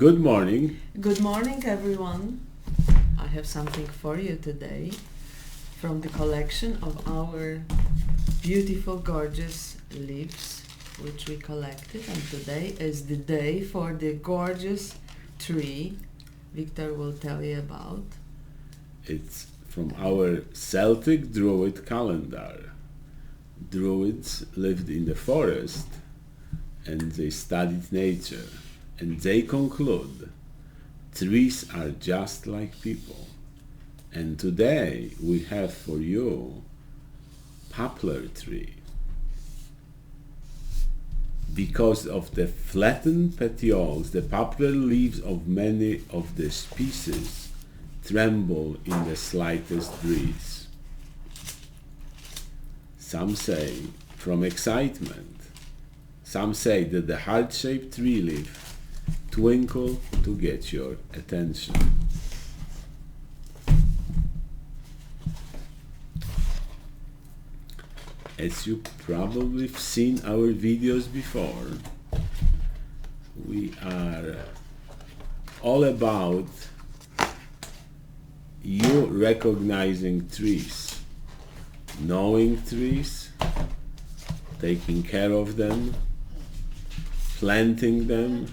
Good morning. Good morning, everyone. I have something for you today from the collection of our beautiful, gorgeous leaves which we collected, and today is the day for the gorgeous tree Victor will tell you about. It's from our Celtic Druid calendar. Druids lived in the forest and they studied nature, and they conclude trees are just like people. And today we have for you poplar tree. Because of the flattened petioles, the poplar leaves of many of the species tremble in the slightest breeze. Some say from excitement. Some say that the heart-shaped tree leaf twinkle to get your attention. As you probably have seen our videos before, we are all about you recognizing trees, knowing trees, taking care of them, planting them,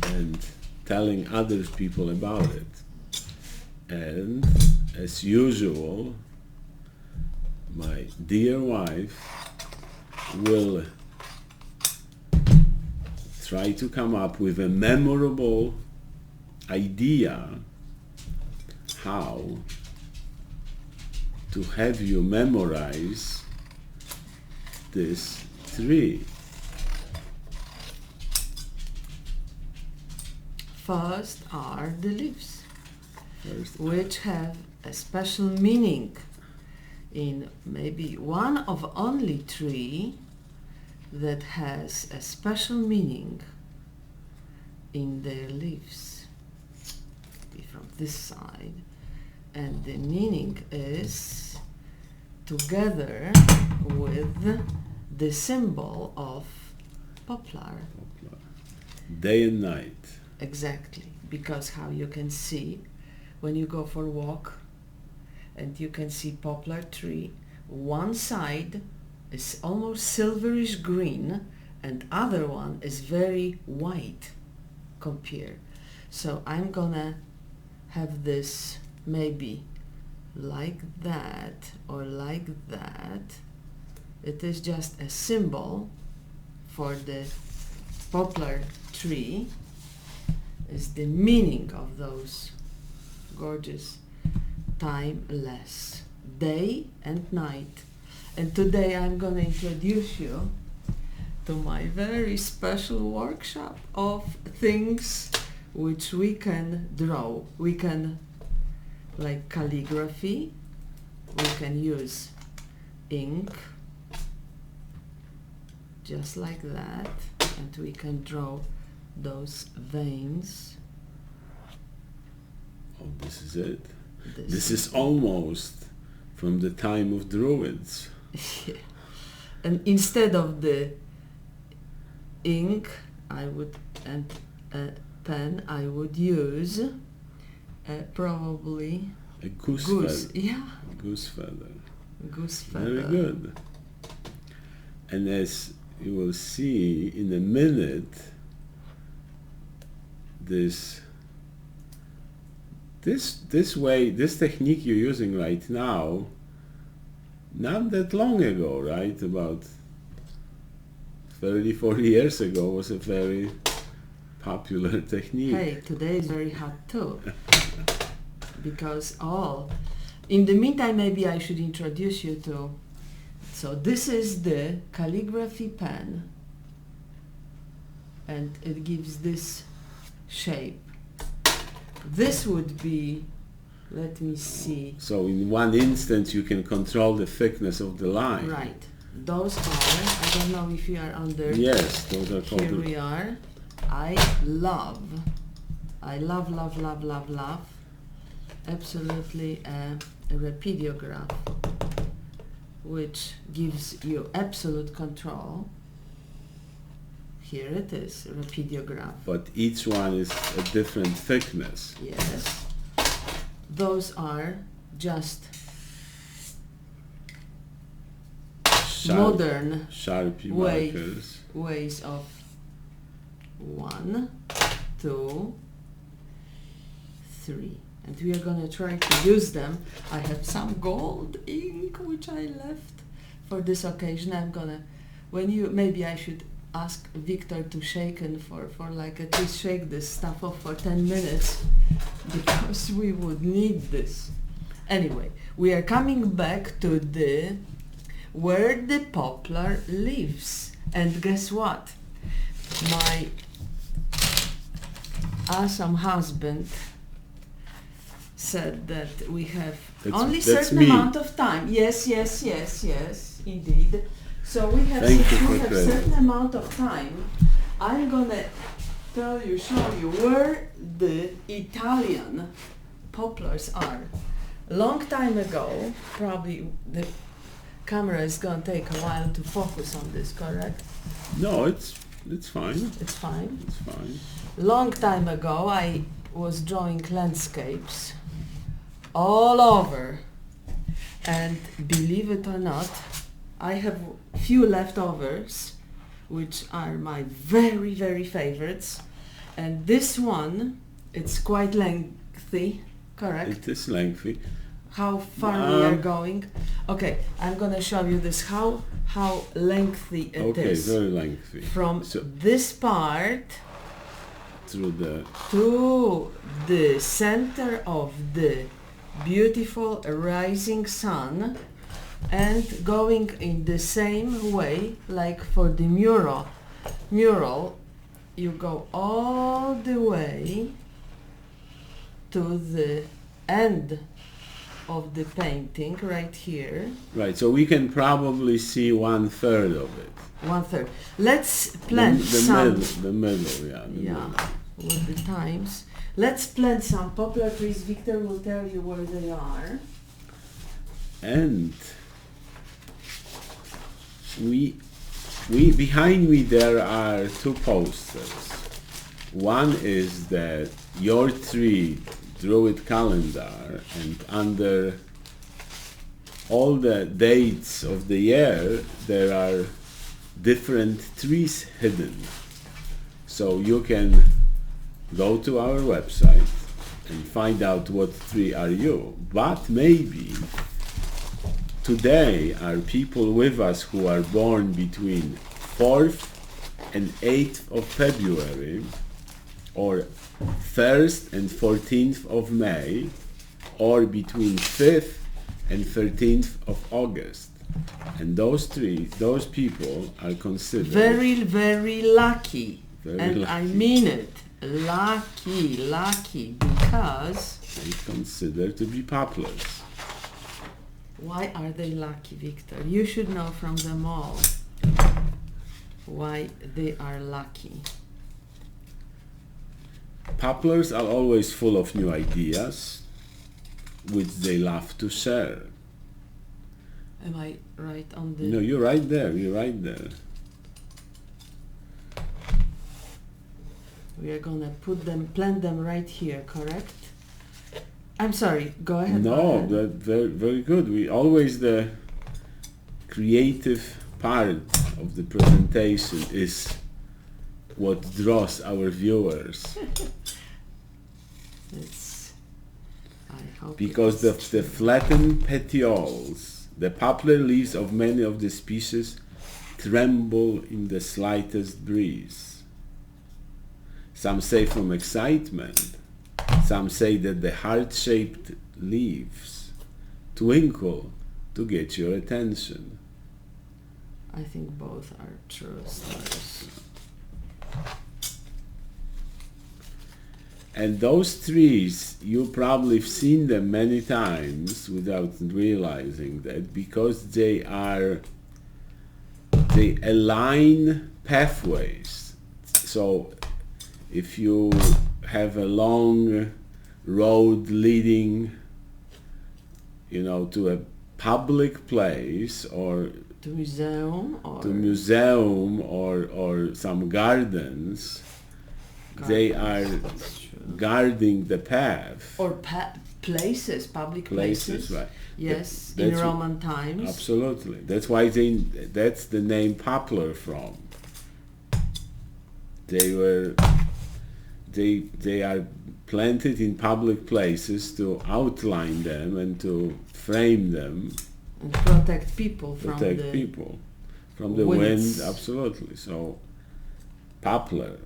and telling other people about it. And as usual, my dear wife will try to come up with a memorable idea how to have you memorize this tree. First are the leaves, which have a special meaning in maybe one of only tree that has a special meaning in their leaves. Be from this side, and the meaning is together with the symbol of poplar. Day and night. Exactly, because how you can see when you go for a walk and you can see poplar tree, one side is almost silverish green and other one is very white compared. So I'm gonna have this maybe like that or like that. It is just a symbol for the poplar tree, is the meaning of those gorgeous timeless day and night. And today I'm going to introduce you to my very special workshop of things which we can draw. We can, like calligraphy, we can use ink just like that, and we can draw those veins. Oh, this is it. This is almost from the time of Druids. Yeah. And instead of the ink, and a pen, I would use probably a goose feather. Yeah. Goose feather. Goose feather. Very good. And as you will see in a minute, this technique you're using right now, not that long ago, right? About 30, 40 years ago was a very popular technique. Hey, today is very hot too. Because in the meantime, maybe I should introduce you to, so this is the calligraphy pen, and it gives this shape. This would be, let me see. So in one instance you can control the thickness of the line. Right. Those are, I don't know if you are under. Yes, those are called. Here we are. I love, absolutely a rapidograph, which gives you absolute control. Here it is, rapidograph. But each one is a different thickness. Yes. Those are just modern Sharpie markers. ways of 1, 2, 3. And we are gonna try to use them. I have some gold ink which I left for this occasion. I'm gonna, maybe I should ask Victor to shake and for like at least shake this stuff off for 10 minutes because we would need this. Anyway, we are coming back to where the poplar lives. And guess what? My awesome husband said that we have only certain amount of time. Yes, indeed. So we have certain amount of time. I'm gonna show you where the Italian poplars are. A long time ago, probably the camera is gonna take a while to focus on this, correct? No, it's fine. It's fine? It's fine. Long time ago, I was drawing landscapes all over. And believe it or not, I have few leftovers, which are my very, very favorites. And this one, it's quite lengthy, correct? It is lengthy. How far we are going? Okay, I'm gonna show you this, how lengthy it is. Okay, very lengthy. From this part to the center of the beautiful rising sun, and going in the same way like for the mural, you go all the way to the end of the painting right here. Right, so we can probably see 1/3 of it. 1/3. Let's plant the middle, yeah. Middle. With the times. Let's plant some poplar trees. Victor will tell you where they are. And we behind me there are 2 posters. One is that your tree Druid calendar, and under all the dates of the year there are different trees hidden. So you can go to our website and find out what tree are you. But maybe today are people with us who are born between 4th and 8th of February, or 1st and 14th of May, or between 5th and 13th of August. And those people are considered very, very lucky. Very lucky. I mean it. Lucky, because they're considered to be poplars. Why are they lucky, Victor? You should know from them all why they are lucky. Poplars are always full of new ideas, which they love to share. Am I right on the... No, you're right there. We are gonna plant them right here, correct? I'm sorry, go ahead. No, that's very, very good. We always, the creative part of the presentation is what draws our viewers. Because the flattened petioles, the poplar leaves of many of the species tremble in the slightest breeze. Some say from excitement, some say that the heart-shaped leaves twinkle to get your attention. I think both are true stories. And those trees, you probably have seen them many times without realizing that, because they align pathways. So if you have a long road leading, to a public place or to museum or some gardens, they are that's true. guarding the path. Or places, public places. Right. Yes, That's in Roman times. Absolutely. That's why that's the name Poplar from. They are planted in public places to outline them and to frame them. And protect people from the wind. winds. Absolutely. So poplar.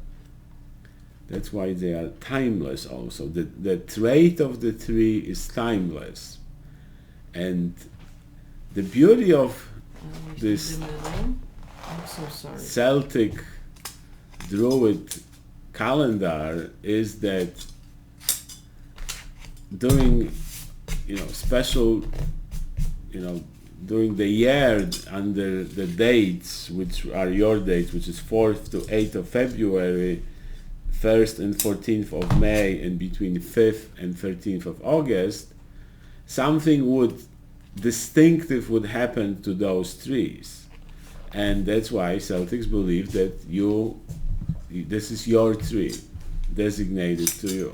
That's why they are timeless also. The trait of the tree is timeless. And the beauty of this I'm so sorry. Celtic Druid calendar is that during special during the year under the dates which are your dates, which is 4th to 8th of February, 1st and 14th of May, and between 5th and 13th of August, something distinctive would happen to those trees. And that's why Celtics believe that this is your tree, designated to you.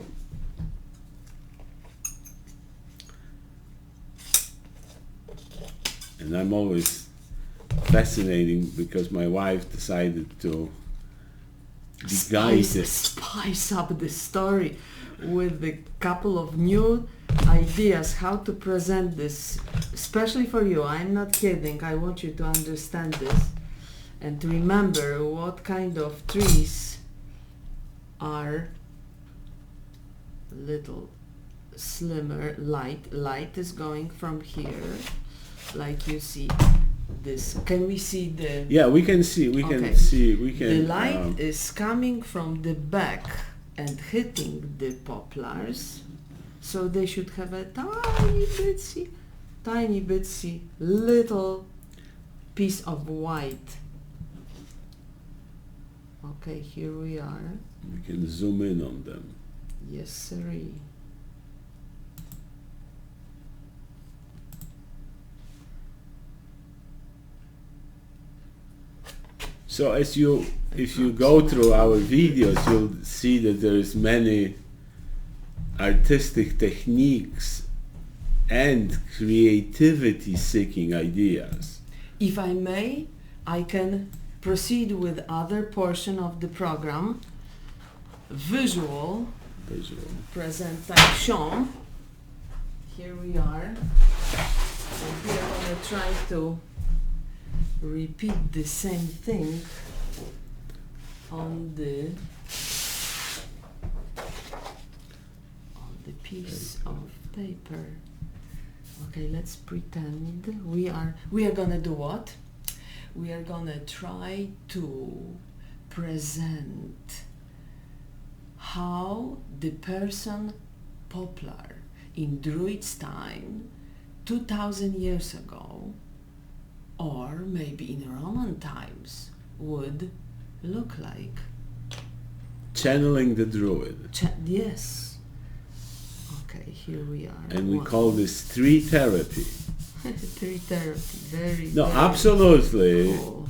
And I'm always fascinating because my wife decided to spice up the story with a couple of new ideas how to present this, especially for you. I'm not kidding. I want you to understand this and to remember what kind of trees are little slimmer. Light is going from here, like you see this. Can we see the? Yeah, we can see. The light is coming from the back and hitting the poplars, so they should have a tiny bitsy little piece of white. Okay, here we are. We can zoom in on them. Yes, sirree. So if you go through our videos, you'll see that there is many artistic techniques and creativity-seeking ideas. If I may, I can proceed with other portion of the program, visual presentation. Here we are, and we are going to try to repeat the same thing on the piece of paper. Okay, let's pretend we are gonna do what? We are gonna try to present how the person Poplar in Druid's time 2000 years ago, or maybe in Roman times, would look like. Channeling the Druid. Yes. Okay, here we are. And we call this tree therapy. Tree therapy, very. No, very absolutely. cool.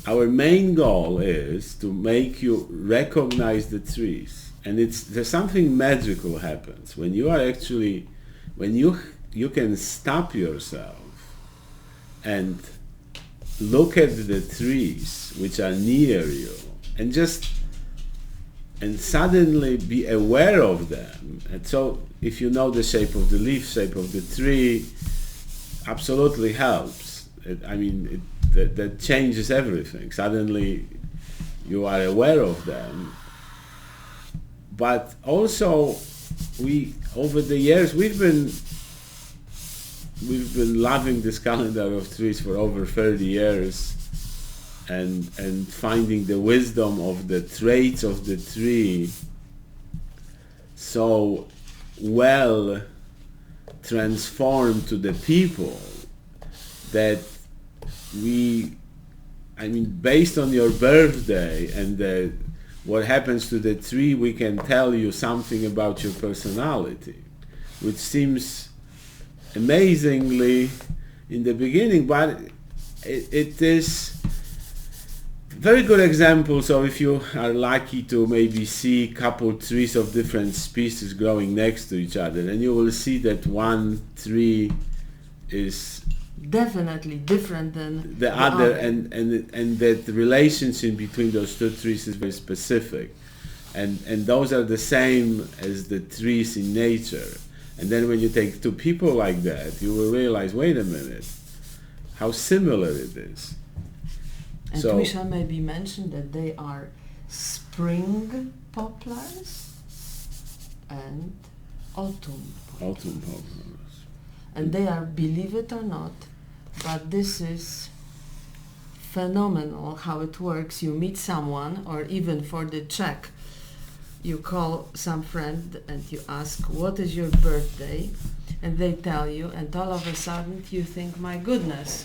Our main goal is to make you recognize the trees, and there's something magical happens when you are actually, when you can stop yourself and look at the trees which are near you and suddenly be aware of them. And so if you know the shape of the leaf, shape of the tree, absolutely helps. That changes everything. Suddenly you are aware of them. But also over the years we've been loving this calendar of trees for over 30 years and finding the wisdom of the traits of the tree so well transformed to the people that based on your birthday and what happens to the tree, we can tell you something about your personality, which seems amazingly in the beginning, but it is very good example. So if you are lucky to maybe see a couple trees of different species growing next to each other, then you will see that one tree is definitely different than the other, and that the relationship between those two trees is very specific, and those are the same as the trees in nature. And then when you take two people like that, you will realize, wait a minute, how similar it is. And So we shall maybe mention that they are spring poplars and autumn poplars. Autumn poplars. And they are, believe it or not, but this is phenomenal how it works. You meet someone, or even for the check, you call some friend and you ask, what is your birthday? And they tell you, and all of a sudden you think, my goodness,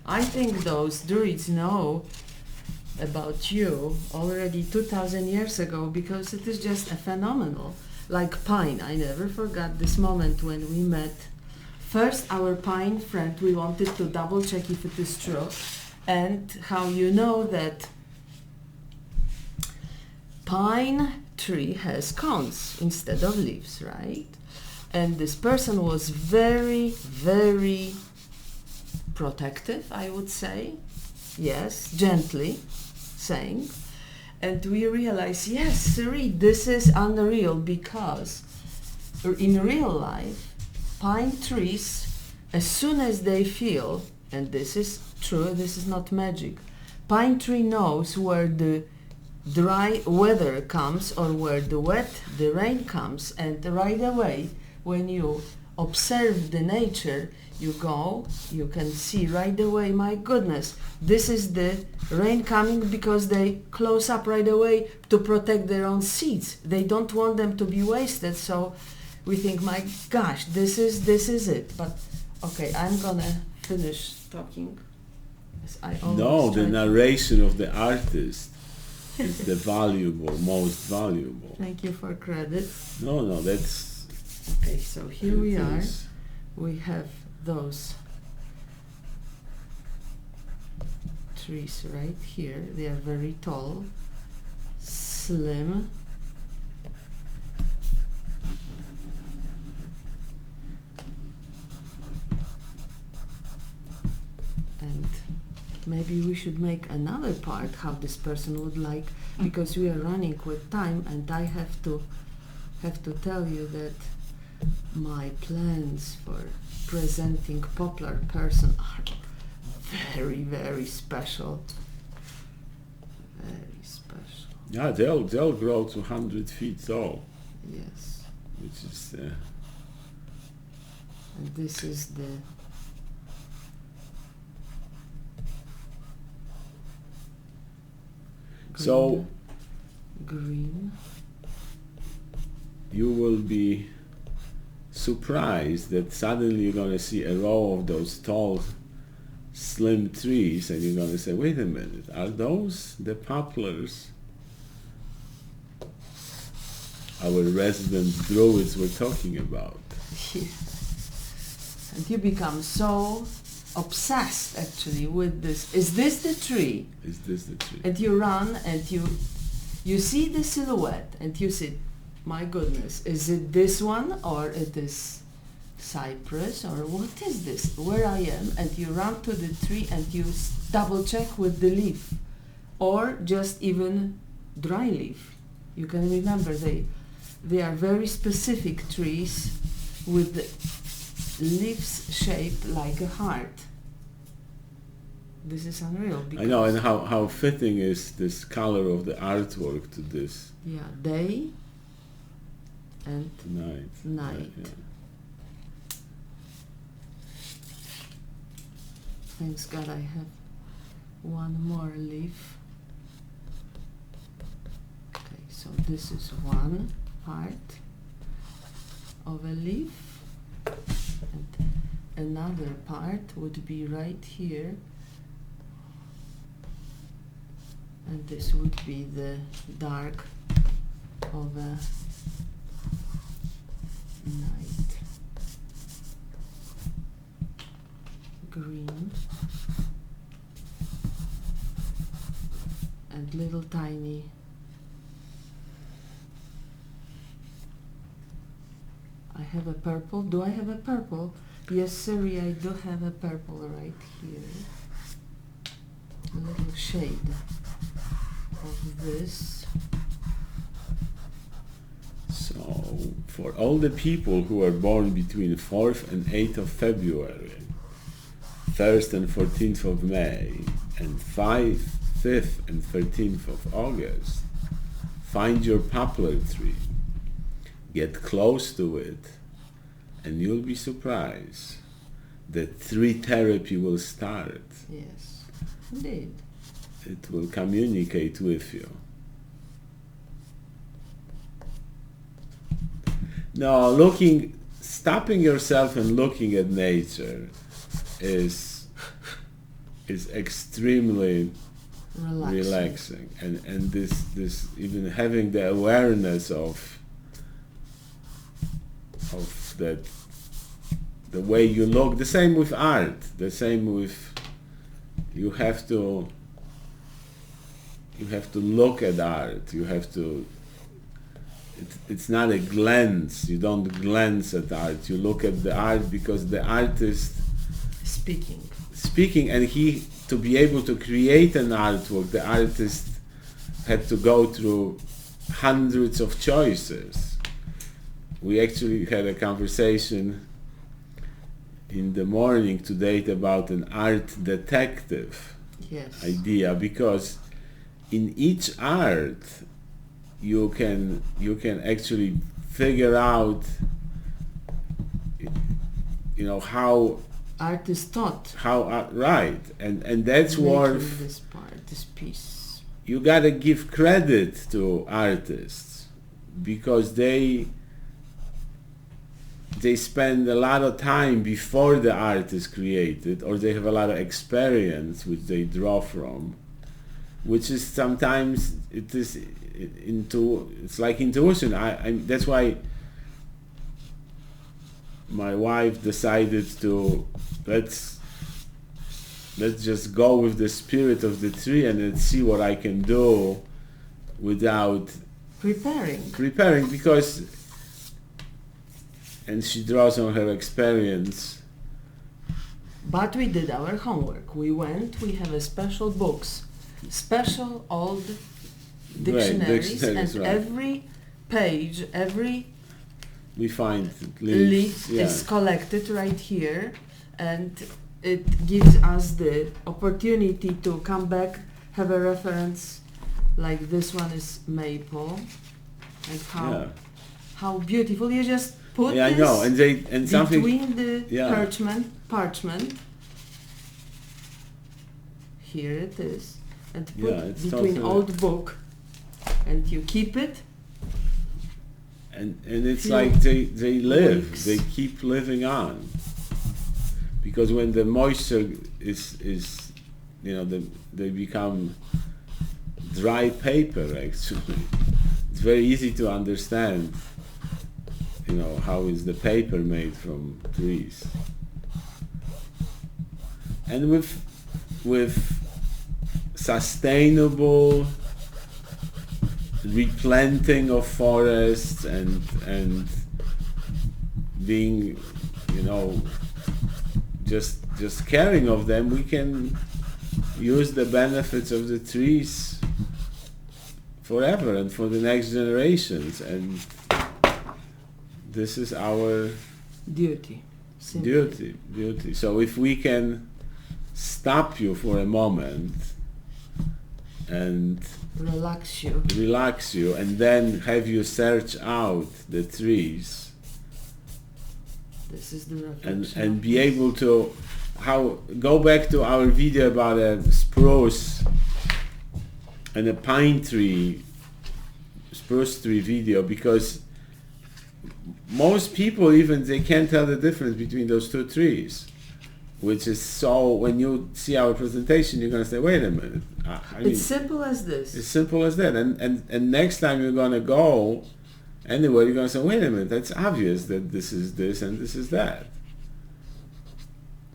I think those Druids know about you already 2,000 years ago, because it is just a phenomenal. Like pine, I never forgot this moment when we met. First, our pine friend, we wanted to double check if it is true, and how you know that pine tree has cones instead of leaves, right? And this person was very, very protective, I would say. Yes, gently saying. And we realized, yes, Siri, this is unreal, because in real life, pine trees, as soon as they feel, and this is true, this is not magic, pine tree knows where the dry weather comes or where the rain comes, and right away when you observe the nature, you can see right away, my goodness, this is the rain coming, because they close up right away to protect their own seeds. They don't want them to be wasted, so we think, my gosh, this is it. But okay, I'm gonna finish talking. No, the narration of the artist is the most valuable. Thank you for credit. No, that's okay. So here we are. We have those trees right here. They are very tall, slim, and maybe we should make another part how this person would like, because we are running with time, and I have to tell you that my plans for presenting Poplar person are very, very special. Very special. Yeah, they'll grow to 100 feet tall. Yes. Which is and this is the so green. You will be surprised that suddenly you're going to see a row of those tall, slim trees, and you're going to say, wait a minute, are those the poplars our resident Druids were talking about? Yes. And you become so obsessed actually with this. Is this the tree? Is this the tree? And you run and you see the silhouette and you say, my goodness, is it this one, or it is cypress, or what is this? Where I am? And you run to the tree and you double check with the leaf, or just even dry leaf. You can remember they are very specific trees with leaves shaped like a heart. This is unreal. I know, and how fitting is this color of the artwork to this. Yeah, day and night. Yeah. Thanks God I have one more leaf. Okay, so this is one part of a leaf, and another part would be right here, and this would be the dark of a night. green and little tiny I have a purple. Do I have a purple? Yes, sorry, I do have a purple right here. A little shade of this. So, for all the people who are born between 4th and 8th of February, 1st and 14th of May, and 5th and 13th of August, find your poplar tree, get close to it, and you'll be surprised that tree therapy will start. Yes, indeed. It will communicate with you. No, stopping yourself and looking at nature is extrememly relaxing. And this even having the awareness of that, the way you look, the same with art, the same with, you have to look at art, you have to, it's not a glance, you don't glance at art, you look at the art because the artist speaking, and he, to be able to create an artwork, the artist had to go through hundreds of choices. We actually had a conversation in the morning today about an art detective idea, because in each art you can actually figure out, you know, how art is taught. Right, and that's where this piece. You gotta give credit to artists, because they spend a lot of time before the art is created, or they have a lot of experience which they draw from, which is sometimes it's like intuition. That's why my wife decided to let's just go with the spirit of the tree and let's see what I can do without preparing, because, and she draws on her experience. But we did our homework. We have a special books, special old dictionaries, and right. every page, every we find leaf is collected right here, and it gives us the opportunity to come back, have a reference, like this one is maple, and how beautiful. You just put this I know, and between the parchment. Here it is, and put between old book, and you keep it. And it's like they live, they keep living on, because when the moisture is they become dry paper. Actually, it's very easy to understand, how is the paper made from trees. And with sustainable replanting of forests and being, just caring of them, we can use the benefits of the trees forever and for the next generations. And this is our duty. Duty. So if we can stop you for a moment and relax you, and then have you search out the trees. This is the reflection. And be able to go back to our video about a spruce and a pine tree, spruce tree video, because most people even they can't tell the difference between those two trees. Which is, so when you see our presentation, you're going to say, wait a minute. It's simple as this. It's simple as that. And next time you're going to go anywhere, you're going to say, wait a minute, that's obvious that this is this and this is that.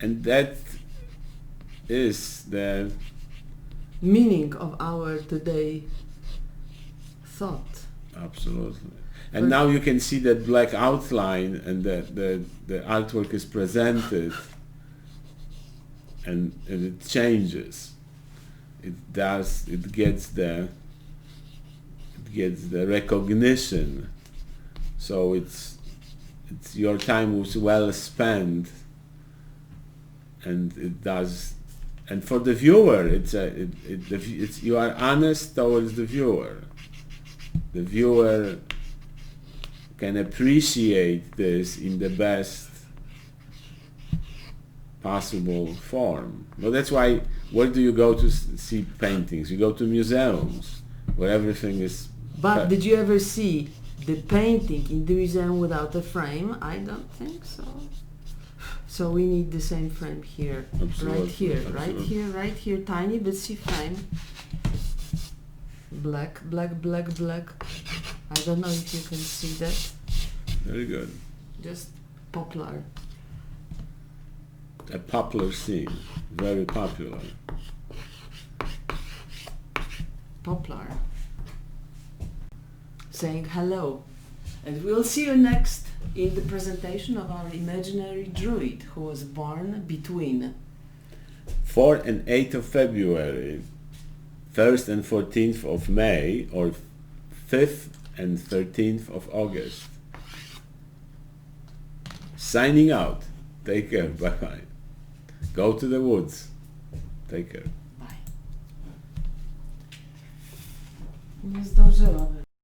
And that is the meaning of our today thought. absolutely. And now you can see that black outline, and the artwork is presented, and it changes. It gets the recognition. So it's your time was well spent, and it does. And for the viewer, it's you are honest towards the viewer. The viewer can appreciate this in the best possible form. Well, that's why, where do you go to see paintings? You go to museums, where everything is... But did you ever see the painting in the museum without a frame? I don't think so. So we need the same frame here. Absolutely, Right here, absolutely. right here, tiny bitsy frame. Black, black, black, black. I don't know if you can see that. Very good. Just poplar. A poplar scene, very popular. Poplar. Saying hello. And we'll see you next in the presentation of our imaginary druid who was born between 4th and 8th of February, 1st and 14th of May, or 5th and 13th of August. Signing out. Take care. Bye-bye. Go to the woods. Take care. Bye. Nie zdążyłabym.